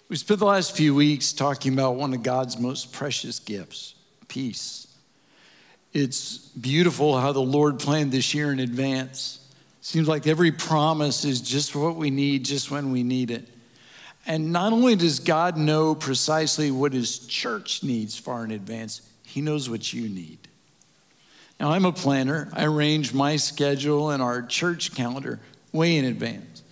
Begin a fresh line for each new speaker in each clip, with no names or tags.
We spent the last few weeks talking about one of God's most precious gifts, peace. It's beautiful how the Lord planned this year in advance. Seems like every promise is just what we need, just when we need it. And not only does God know precisely what his church needs far in advance, he knows what you need. Now, I'm a planner. I arrange my schedule and our church calendar way in advance.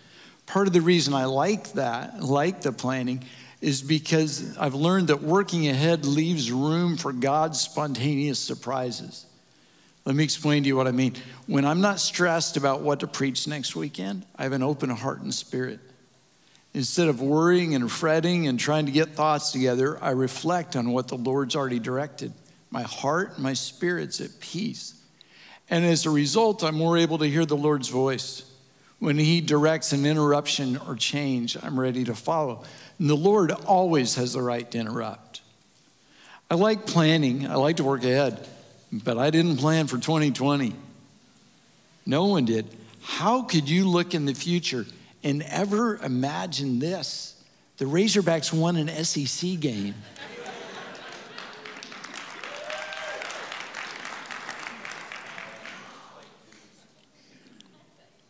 Part of the reason I like the planning, is because I've learned that working ahead leaves room for God's spontaneous surprises. Let me explain to you what I mean. When I'm not stressed about what to preach next weekend, I have an open heart and spirit. Instead of worrying and fretting and trying to get thoughts together, I reflect on what the Lord's already directed. My heart and my spirit's at peace. And as a result, I'm more able to hear the Lord's voice. When he directs an interruption or change, I'm ready to follow. And the Lord always has the right to interrupt. I like planning. I like to work ahead. But I didn't plan for 2020. No one did. How could you look in the future and ever imagine this? The Razorbacks won an SEC game.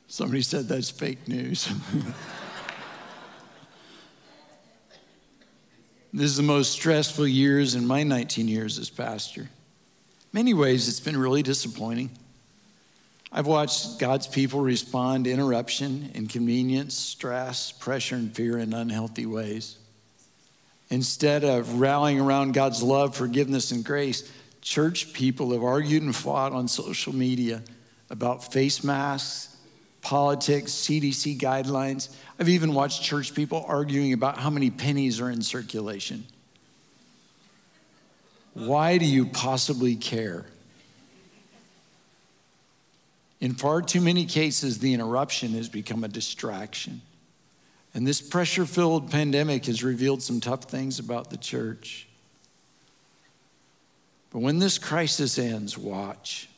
Somebody said that's fake news. This is the most stressful years in my 19 years as pastor. In many ways, it's been really disappointing. I've watched God's people respond to interruption, inconvenience, stress, pressure, and fear in unhealthy ways. Instead of rallying around God's love, forgiveness, and grace, church people have argued and fought on social media about face masks, politics, CDC guidelines. I've even watched church people arguing about how many pennies are in circulation. Why do you possibly care? In far too many cases, the interruption has become a distraction. And this pressure-filled pandemic has revealed some tough things about the church. But when this crisis ends, watch.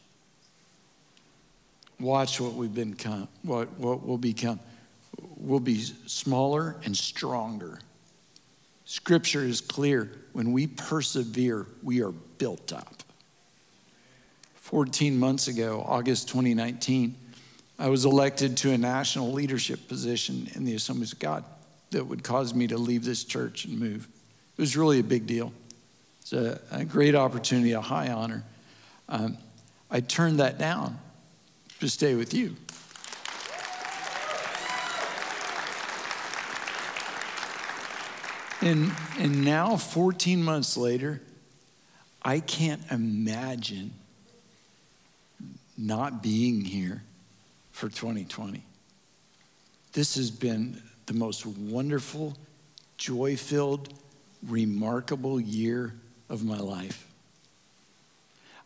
Watch what we've become, what we'll become. We'll be smaller and stronger. Scripture is clear. When we persevere, we are built up. 14 months ago, August 2019, I was elected to a national leadership position in the Assemblies of God that would cause me to leave this church and move. It was really a big deal. It's a great opportunity, a high honor. I turned that down to stay with you. And now, 14 months later, I can't imagine not being here for 2020. This has been the most wonderful, joy-filled, remarkable year of my life.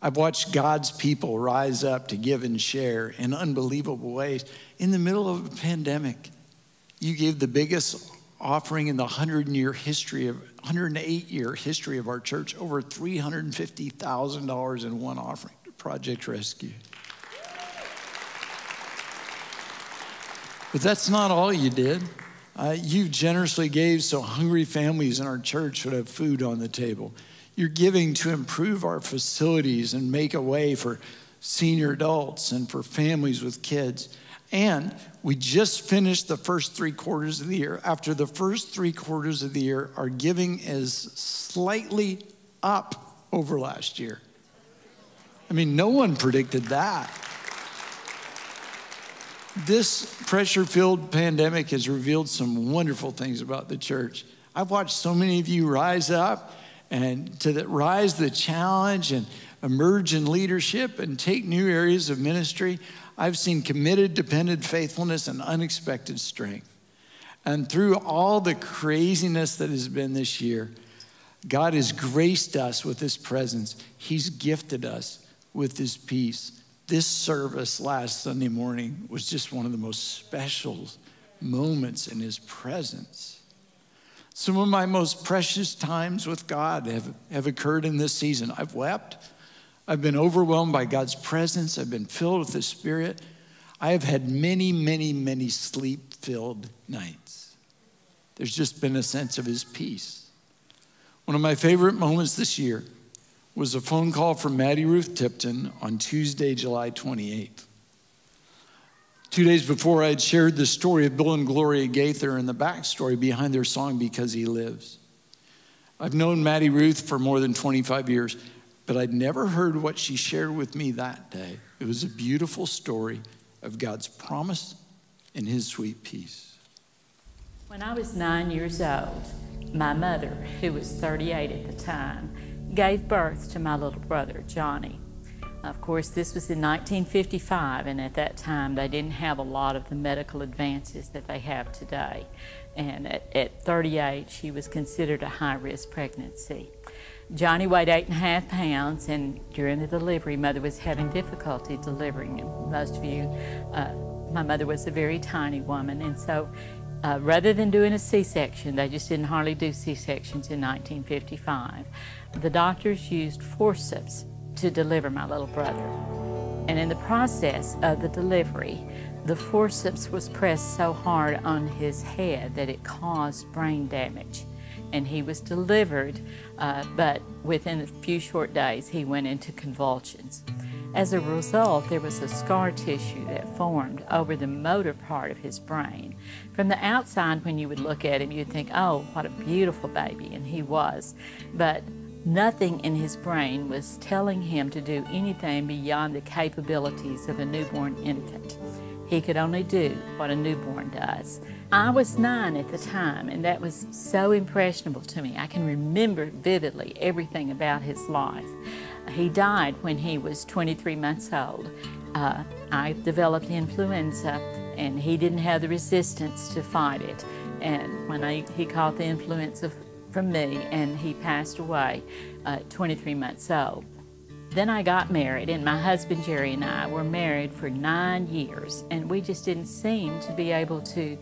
I've watched God's people rise up to give and share in unbelievable ways. In the middle of a pandemic, you gave the biggest offering in the 108-year history of our church, over $350,000 in one offering to Project Rescue. But that's not all you did. You generously gave so hungry families in our church would have food on the table. You're giving to improve our facilities and make a way for senior adults and for families with kids. And we just finished the first 3 quarters of the year. After the first 3 quarters of the year, our giving is slightly up over last year. I mean, no one predicted that. This pressure-filled pandemic has revealed some wonderful things about the church. I've watched so many of you rise up and rise the challenge and emerge in leadership and take new areas of ministry. I've seen committed, dependent faithfulness and unexpected strength. And through all the craziness that has been this year, God has graced us with his presence. He's gifted us with his peace. This service last Sunday morning was just one of the most special moments in his presence. Some of my most precious times with God have occurred in this season. I've wept. I've been overwhelmed by God's presence. I've been filled with the Spirit. I have had many, many, many sleep-filled nights. there's just been a sense of his peace. One of my favorite moments this year was a phone call from Maddie Ruth Tipton on Tuesday, July 28th. 2 days before, I had shared the story of Bill and Gloria Gaither and the backstory behind their song, Because He Lives. I've known Maddie Ruth for more than 25 years, but I'd never heard what she shared with me that day. It was a beautiful story of God's promise and his sweet peace.
When I was 9 years old, my mother, who was 38 at the time, gave birth to my little brother, Johnny. Of course, this was in 1955, and at that time, they didn't have a lot of the medical advances that they have today. And at 38, she was considered a high-risk pregnancy. Johnny weighed 8.5 pounds, and during the delivery, Mother was having difficulty delivering him. Most of you, my mother was a very tiny woman, and so rather than doing a C-section, they just didn't hardly do C-sections in 1955. The doctors used forceps to deliver my little brother. And in the process of the delivery, the forceps was pressed so hard on his head that it caused brain damage. And he was delivered, but within a few short days, he went into convulsions. As a result, there was a scar tissue that formed over the motor part of his brain. From the outside, when you would look at him, you'd think, oh, what a beautiful baby, and he was. But nothing in his brain was telling him to do anything beyond the capabilities of a newborn infant. He could only do what a newborn does. I was 9 at the time, and that was so impressionable to me. I can remember vividly everything about his life. He died when he was 23 months old. I developed influenza, and he didn't have the resistance to fight it. And when he caught the influenza from me, and he passed away at 23 months old. Then I got married, and my husband Jerry and I were married for 9 years, and we just didn't seem to be able to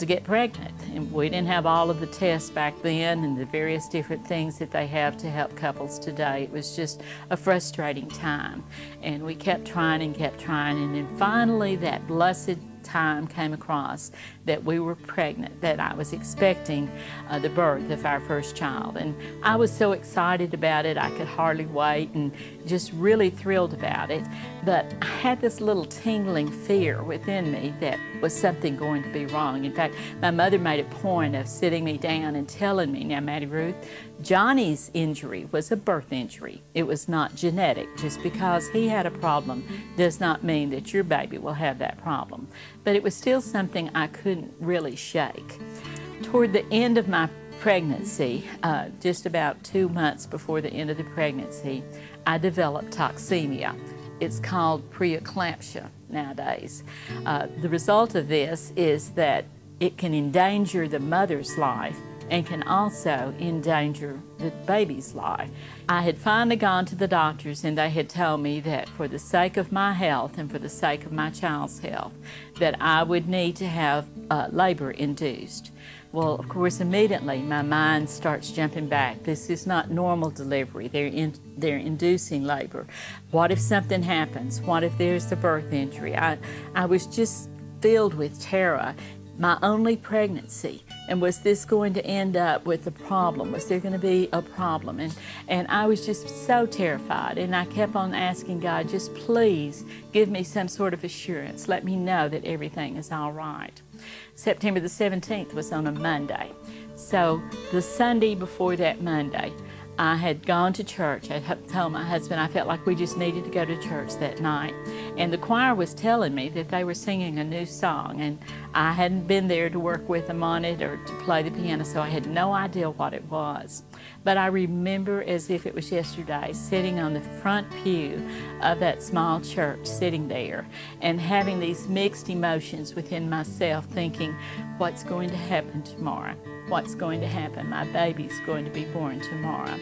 get pregnant. And we didn't have all of the tests back then and the various different things that they have to help couples today. It was just a frustrating time, and we kept trying, and then finally that blessed time came across that we were pregnant, that I was expecting the birth of our first child. And I was so excited about it, I could hardly wait, and just really thrilled about it. But I had this little tingling fear within me that was something going to be wrong. In fact, my mother made a point of sitting me down and telling me, now Maddie Ruth, Johnny's injury was a birth injury. It was not genetic. Just because he had a problem does not mean that your baby will have that problem. But it was still something I couldn't really shake. Toward the end of my pregnancy, just about 2 months before the end of the pregnancy, I developed toxemia. It's called preeclampsia nowadays. The result of this is that it can endanger the mother's life and can also endanger the baby's life. I had finally gone to the doctors, and they had told me that for the sake of my health and for the sake of my child's health, that I would need to have labor induced. Well, of course, immediately my mind starts jumping back. This is not normal delivery. They're inducing labor. What if something happens? What if there's a birth injury? I was just filled with terror. My only pregnancy, and was this going to end up with a problem? Was there going to be a problem? And I was just so terrified, and I kept on asking God, just please give me some sort of assurance. Let me know that everything is all right. September the 17th was on a Monday. So the Sunday before that Monday, I had gone to church. I had told my husband I felt like we just needed to go to church that night. And the choir was telling me that they were singing a new song, and I hadn't been there to work with them on it or to play the piano, so I had no idea what it was. But I remember as if it was yesterday, sitting on the front pew of that small church, sitting there and having these mixed emotions within myself, thinking, what's going to happen tomorrow? What's going to happen? My baby's going to be born tomorrow.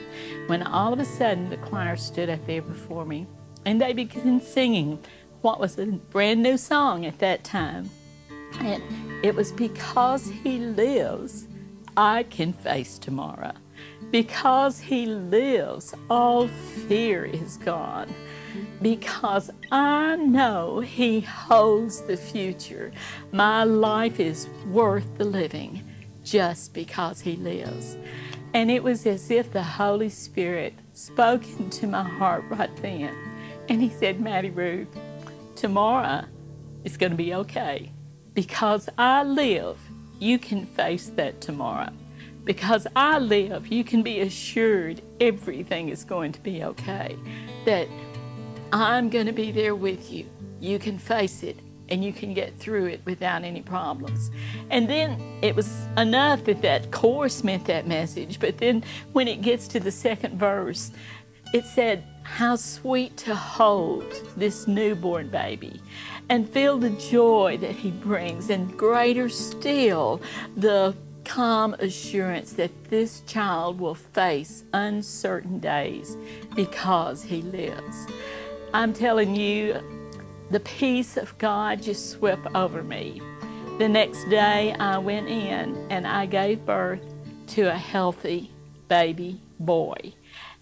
When all of a sudden the choir stood up there before me, and they began singing what was a brand new song at that time. And it was because he lives, I can face tomorrow. Because he lives, all fear is gone. Because I know he holds the future. My life is worth the living just because he lives. And it was as if the Holy Spirit spoke into my heart right then. And he said, Maddie Ruth, tomorrow is going to be okay. Because I live, you can face that tomorrow. Because I live, you can be assured everything is going to be okay. That I'm going to be there with you. You can face it, and you can get through it without any problems. And then it was enough that that chorus meant that message, but then when it gets to the second verse, it said, how sweet to hold this newborn baby and feel the joy that he brings, and greater still, the calm assurance that this child will face uncertain days because he lives. I'm telling you, the peace of God just swept over me. The next day I went in and I gave birth to a healthy baby boy.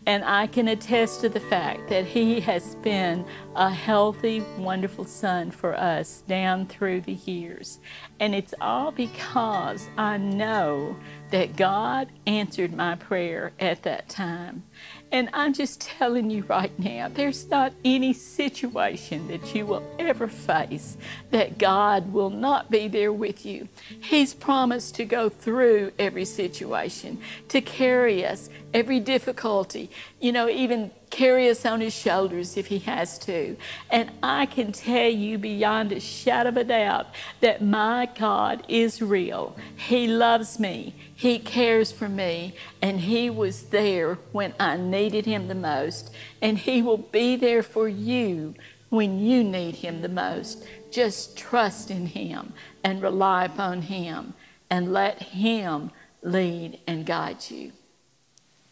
And I can attest to the fact that he has been a healthy, wonderful son for us down through the years. And it's all because I know that God answered my prayer at that time. And I'm just telling you right now, there's not any situation that you will ever face that God will not be there with you. He's promised to go through every situation, to carry us, every difficulty, you know, even carry us on his shoulders if he has to. And I can tell you beyond a shadow of a doubt that my God is real. He loves me. He cares for me. And he was there when I needed him the most. And he will be there for you when you need him the most. Just trust in him and rely upon him and let him lead and guide you.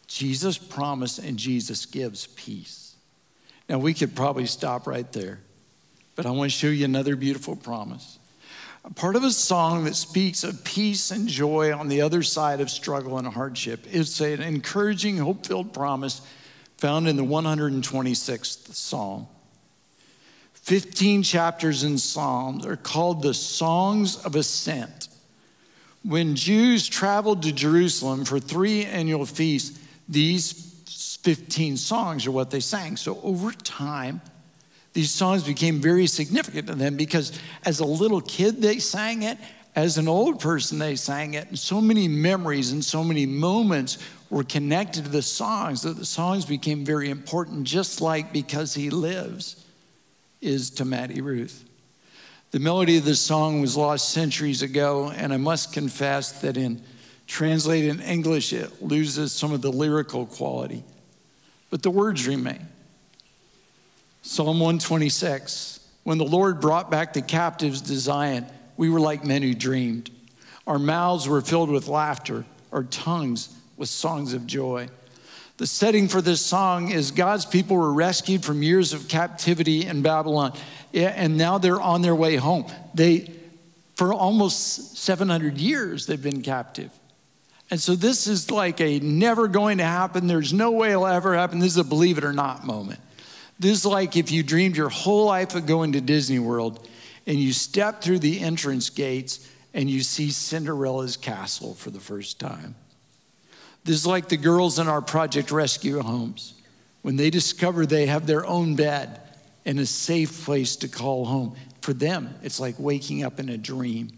Jesus promised and Jesus gives peace. Now, we could probably stop right there, but I want to show you another beautiful promise. A part of a song that speaks of peace and joy on the other side of struggle and hardship. It's an encouraging, hope-filled promise found in the 126th Psalm. 15 chapters in Psalms are called the Songs of Ascent. When Jews traveled to Jerusalem for 3 annual feasts, these 15 songs are what they sang. So over time, these songs became very significant to them because as a little kid, they sang it. As an old person, they sang it. And so many memories and so many moments were connected to the songs that the songs became very important, just like Because He Lives is to Maddie Ruth. The melody of the song was lost centuries ago, and I must confess that in translated in English, it loses some of the lyrical quality, but the words remain. Psalm 126, when the Lord brought back the captives to Zion, we were like men who dreamed. Our mouths were filled with laughter, our tongues with songs of joy. The setting for this song is God's people were rescued from years of captivity in Babylon, and now they're on their way home. For almost 700 years, they've been captive. And so this is like a never going to happen. There's no way it'll ever happen. This is a believe it or not moment. This is like if you dreamed your whole life of going to Disney World and you step through the entrance gates and you see Cinderella's castle for the first time. This is like the girls in our Project Rescue homes. When they discover they have their own bed and a safe place to call home. For them, it's like waking up in a dream.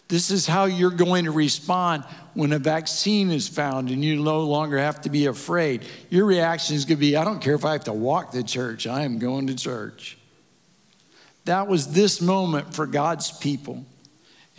This is how you're going to respond when a vaccine is found and you no longer have to be afraid. Your reaction is going to be, I don't care if I have to walk to church, I am going to church. That was this moment for God's people,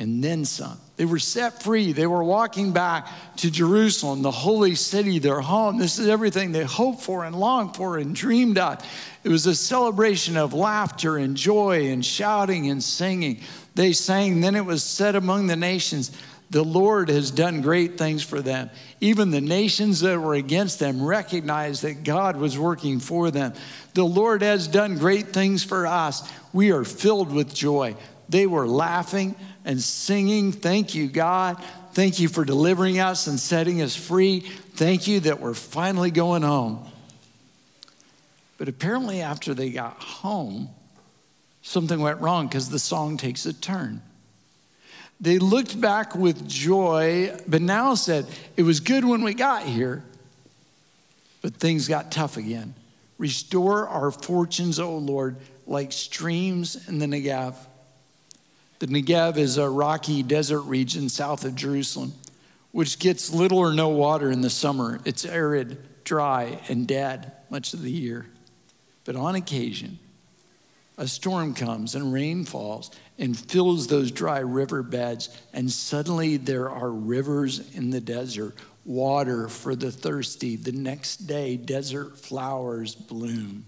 and then some. They were set free. They were walking back to Jerusalem, the holy city, their home. This is everything they hoped for and longed for and dreamed of. It was a celebration of laughter and joy and shouting and singing. They sang, then it was said among the nations, the Lord has done great things for them. Even the nations that were against them recognized that God was working for them. The Lord has done great things for us. We are filled with joy. They were laughing and singing, thank you, God. Thank you for delivering us and setting us free. Thank you that we're finally going home. But apparently after they got home, something went wrong because the song takes a turn. They looked back with joy, but now said, it was good when we got here, but things got tough again. Restore our fortunes, O Lord, like streams in the Negev. The Negev is a rocky desert region south of Jerusalem, which gets little or no water in the summer. It's arid, dry, and dead much of the year. But on occasion, a storm comes and rain falls and fills those dry riverbeds, and suddenly there are rivers in the desert, water for the thirsty. The next day, desert flowers bloom.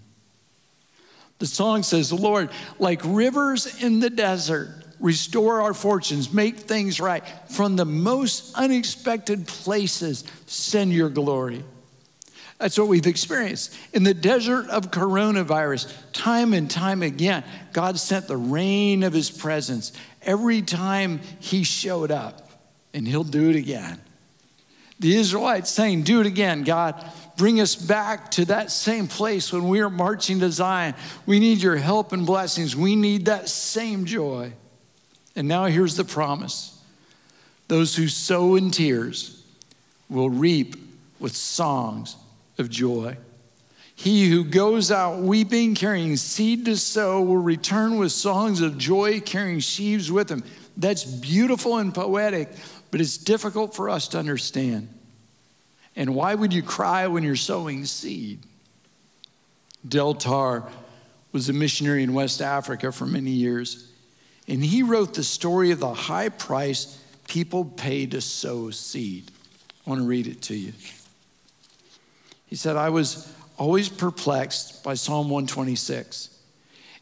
The song says, Lord, like rivers in the desert, restore our fortunes, make things right. From the most unexpected places, send your glory. That's what we've experienced. In the desert of coronavirus, time and time again, God sent the rain of his presence every time he showed up, and he'll do it again. The Israelites saying, do it again, God. Bring us back to that same place when we were marching to Zion. We need your help and blessings. We need that same joy. And now here's the promise. Those who sow in tears will reap with songs of joy. He who goes out weeping, carrying seed to sow, will return with songs of joy, carrying sheaves with him. That's beautiful and poetic, but it's difficult for us to understand. And why would you cry when you're sowing seed? Del Tar was a missionary in West Africa for many years, and he wrote the story of the high price people pay to sow seed. I want to read it to you. He said, I was always perplexed by Psalm 126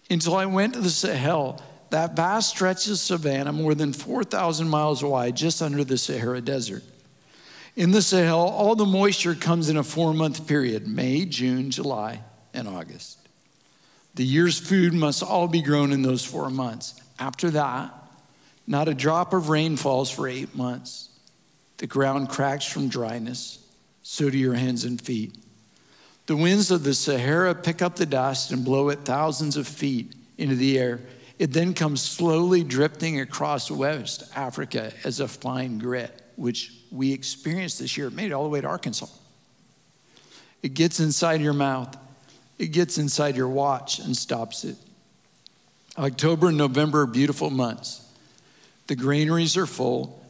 until I went to the Sahel, that vast stretch of savanna more than 4,000 miles wide, just under the Sahara Desert. In the Sahel, all the moisture comes in a 4-month period, May, June, July, and August. The year's food must all be grown in those 4 months. After that, not a drop of rain falls for 8 months. The ground cracks from dryness. So do your hands and feet. The winds of the Sahara pick up the dust and blow it thousands of feet into the air. It then comes slowly drifting across West Africa as a fine grit, which we experienced this year. It made it all the way to Arkansas. It gets inside your mouth. It gets inside your watch and stops it. October and November are beautiful months. The granaries are full.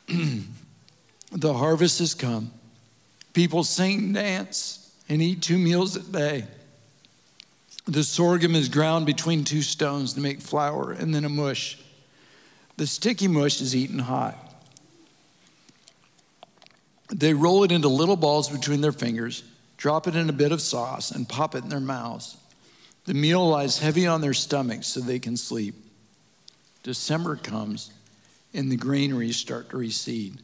The harvest has come. People sing, dance, and eat 2 meals a day. The sorghum is ground between 2 stones to make flour and then a mush. The sticky mush is eaten hot. They roll it into little balls between their fingers, drop it in a bit of sauce, and pop it in their mouths. The meal lies heavy on their stomachs so they can sleep. December comes, and the granaries start to recede.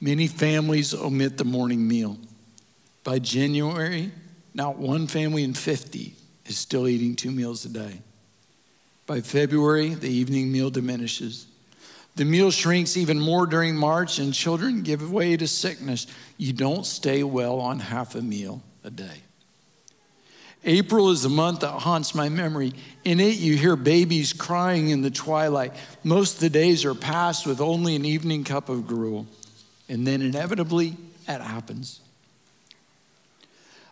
Many families omit the morning meal. By January, not one family in 50 is still eating 2 meals a day. By February, the evening meal diminishes. The meal shrinks even more during March, and children give way to sickness. You don't stay well on half a meal a day. April is the month that haunts my memory. In it, you hear babies crying in the twilight. Most of the days are passed with only an evening cup of gruel. And then inevitably, it happens.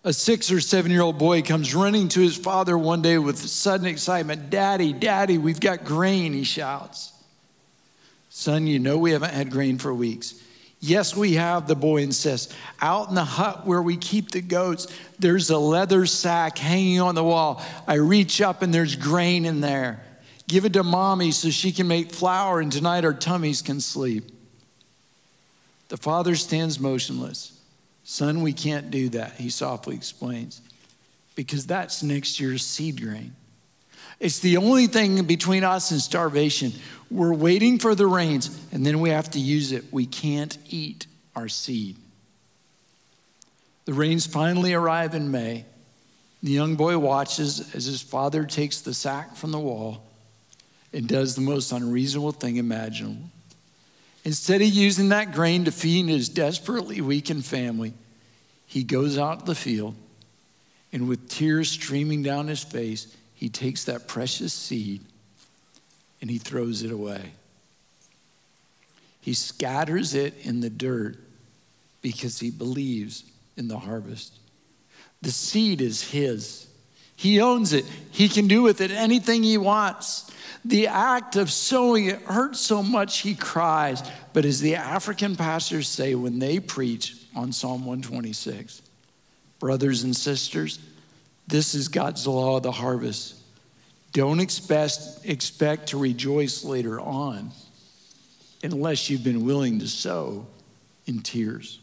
A 6 or 7-year-old boy comes running to his father one day with sudden excitement. Daddy, Daddy, we've got grain, he shouts. Son, you know we haven't had grain for weeks. Yes, we have, the boy insists. Out in the hut where we keep the goats, there's a leather sack hanging on the wall. I reach up and there's grain in there. Give it to mommy so she can make flour and tonight our tummies can sleep. The father stands motionless. Son, we can't do that, he softly explains, because that's next year's seed grain. It's the only thing between us and starvation. We're waiting for the rains, and then we have to use it. We can't eat our seed. The rains finally arrive in May. The young boy watches as his father takes the sack from the wall and does the most unreasonable thing imaginable. Instead of using that grain to feed his desperately weakened family, he goes out to the field, and with tears streaming down his face, he takes that precious seed and he throws it away. He scatters it in the dirt because he believes in the harvest. The seed is his. He owns it. He can do with it anything he wants. The act of sowing, it hurts so much he cries. But as the African pastors say when they preach on Psalm 126, brothers and sisters, this is God's law of the harvest. Don't expect to rejoice later on unless you've been willing to sow in tears.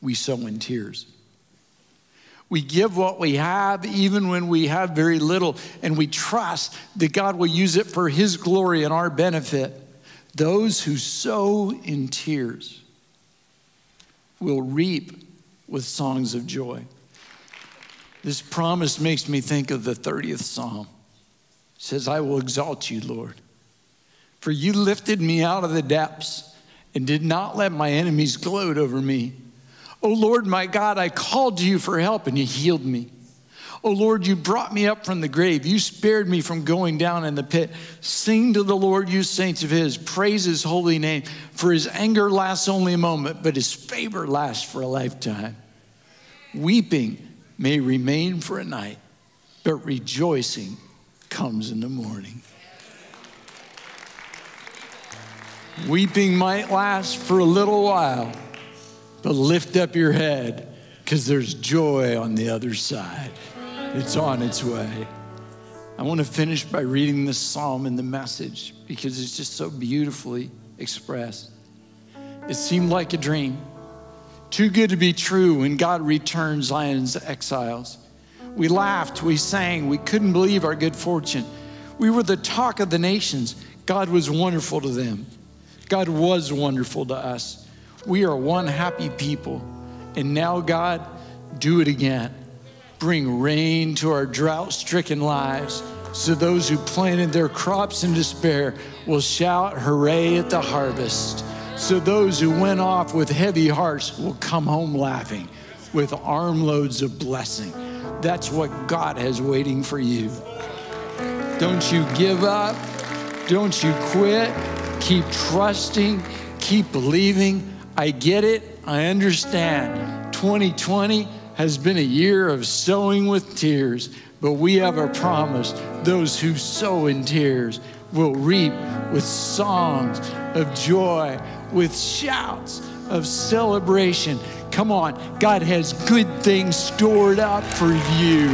We sow in tears. We give what we have even when we have very little, and we trust that God will use it for his glory and our benefit. Those who sow in tears will reap with songs of joy. This promise makes me think of the 30th Psalm. It says, I will exalt you, Lord, for you lifted me out of the depths and did not let my enemies gloat over me. O Lord, my God, I called to you for help and you healed me. O Lord, you brought me up from the grave. You spared me from going down in the pit. Sing to the Lord, you saints of his. Praise his holy name. For his anger lasts only a moment, but his favor lasts for a lifetime. Weeping may remain for a night, but rejoicing comes in the morning. Weeping might last for a little while, but lift up your head because there's joy on the other side. It's on its way. I want to finish by reading this psalm in the Message because it's just so beautifully expressed. It seemed like a dream. Too good to be true when God returned Zion's exiles. We laughed, we sang, we couldn't believe our good fortune. We were the talk of the nations. God was wonderful to them. God was wonderful to us. We are one happy people. And now, God, do it again. Bring rain to our drought-stricken lives so those who planted their crops in despair will shout hooray at the harvest. So those who went off with heavy hearts will come home laughing with armloads of blessing. That's what God has waiting for you. Don't you give up. Don't you quit. Keep trusting. Keep believing. I get it. I understand. 2020 has been a year of sowing with tears, but we have a promise. Those who sow in tears will reap with songs of joy, with shouts of celebration. Come on, God has good things stored up for you.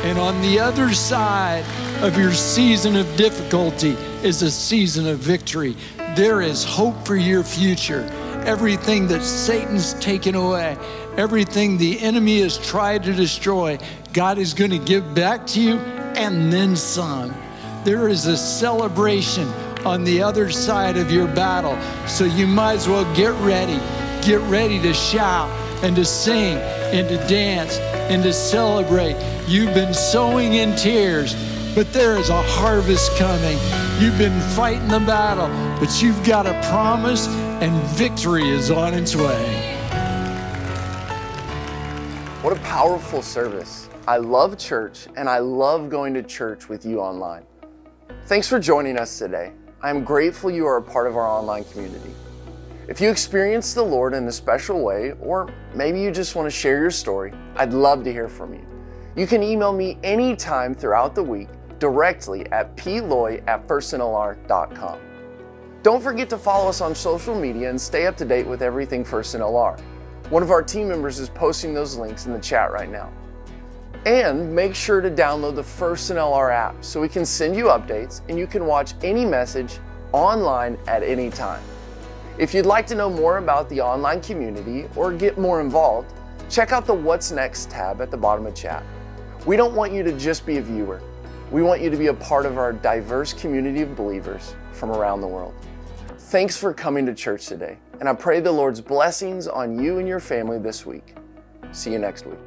And on the other side of your season of difficulty is a season of victory. There is hope for your future. Everything that Satan's taken away, everything the enemy has tried to destroy, God is going to give back to you and then some. There is a celebration on the other side of your battle. So you might as well get ready to shout and to sing and to dance and to celebrate. You've been sowing in tears, but there is a harvest coming. You've been fighting the battle, but you've got a promise and victory is on its way.
What a powerful service. I love church and I love going to church with you online. Thanks for joining us today. I'm grateful you are a part of our online community. If you experienced the Lord in a special way, or maybe you just want to share your story, I'd love to hear from you. You can email me anytime throughout the week directly at ploy@firstnlr.com. Don't forget to follow us on social media and stay up to date with everything First NLR. One of our team members is posting those links in the chat right now. And make sure to download the First NLR app so we can send you updates and you can watch any message online at any time. If you'd like to know more about the online community or get more involved, check out the What's Next tab at the bottom of chat. We don't want you to just be a viewer. We want you to be a part of our diverse community of believers from around the world. Thanks for coming to church today, and I pray the Lord's blessings on you and your family this week. See you next week.